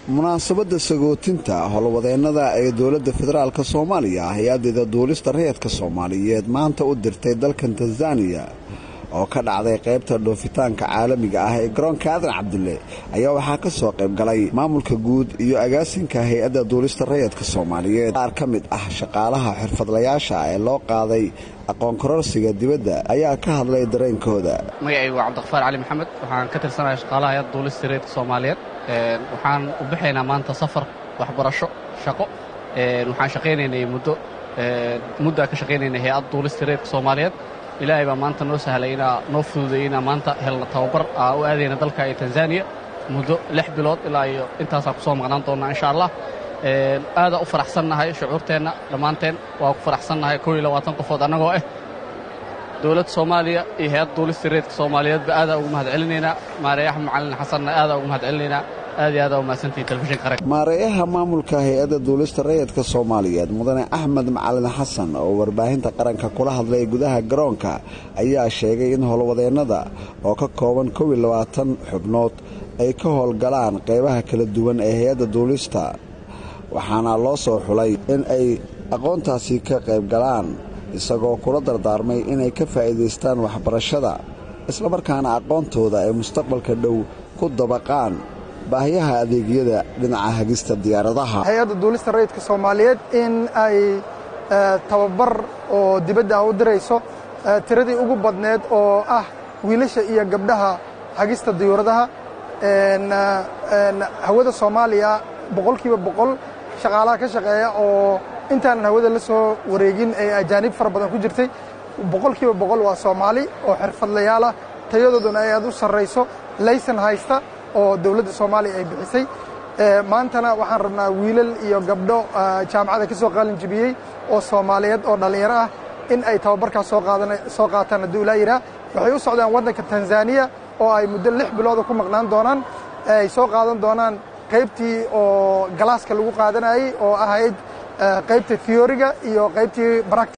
munaasabada sagootinta howlwadeennada ee dowladda federaalka Soomaaliya hay-adda duulista rayidka Soomaaliyeed maanta u dirtay dalkan Tanzania oo ka dhacday qaybta dhoofitaanka caalamiga ah ee garoonka Aadan Cabdulle ayaa waxaa ka soo qayb galay maamulka guud iyo agaasinka hay-adda duulista rayidka Soomaaliyeed qaar ka mid ah shaqaalaha xirfadlayaasha ee loo qaaday aqoon kororsiga dibadda ayaa ka hadlay dareenkooda. magacaygu waa Cabdiqafaar Cali Maxamed waxaan ka tirsanahay shaqaalaha hay-adda duulista rayidka Soomaaliyeed waxaan u bixaynaa maanta safar waxbarasho shaqo waxaan shaqaynaynay muddo ka shaqaynaynay hay-adda duulista rayidka Soomaaliyeed ilaahay baa maanta noo sahlay noo fududeeyay maanta helna tababar u aadayna dalka Tanzania muddo 6 bilood ilaa iyo intaas ku soo maqnaan doona insha Allah aad u faraxsanahay shucuurteena dhamaanteen waa ku faraxsanahay 22 qofood anagoo dowladda Soomaaliya iyo hay'adda duulista rayidka Soomaaliyeed aad ugu mahadcelinayna Maareeyaha Macallin Xasan aad ugu mahadcelinayna aad u mahadsantihiin telefishinka qaranka. Maareeyaha maamulka hay'adda duulista rayidka Soomaaliyeed Mudane Axmed Macallin Xasan oo warbaahinta qaranka kula hadlay gudaha garoonka ayaa sheegay in howlwadeennada oo ka kooban 22 xubnood ay ka howlgalaan qaybaha kala duwan ee hay'adda duulista waxaana loo soo xulay in ay aqoontaasi ka qayb galaan isagoo kula dardaarmay inay ka faa'iideystaan waxbarashada isla markaana aqoontooda ay mustaqbalka dhow ku dabaqaan baahiyaha adeegyada dhinaca hagista diyaaradaha. hay'adda duulista rayidka Soomaaliyeed in ay tababar oo dibadda u dirayso tiradii ugu badneed oo ah wiilasha iyo gabdhaha hagista diyaaradaha hawada Soomaaliya 100% shaqaalaha ka shaqeeya oo intaan hawada la soo wareegin ee ajaanib fara badan ku jirtay 100% waa Soomaali oo xirfadlayaal ah tayadooduna ay aad u sareyso laysan haysta oo dawladda Soomaaliya ay bixisay maantana waxaan rabnaa wiilal iyo gabdho jaamacada ka soo qalin jibiyay oo Soomaaliyeed oo dhalinyaro ah in ay tababarkaas soo qaataan dawladda waxay u socdaan waddanka Tanzania oo ay muddo 6 bilood ku maqnaan doonaan ay soo qaadan doonaan qaybtii oo galaaska lagu qaadanayay oo ahayd qaybta theory-ga iyo qaybtii practice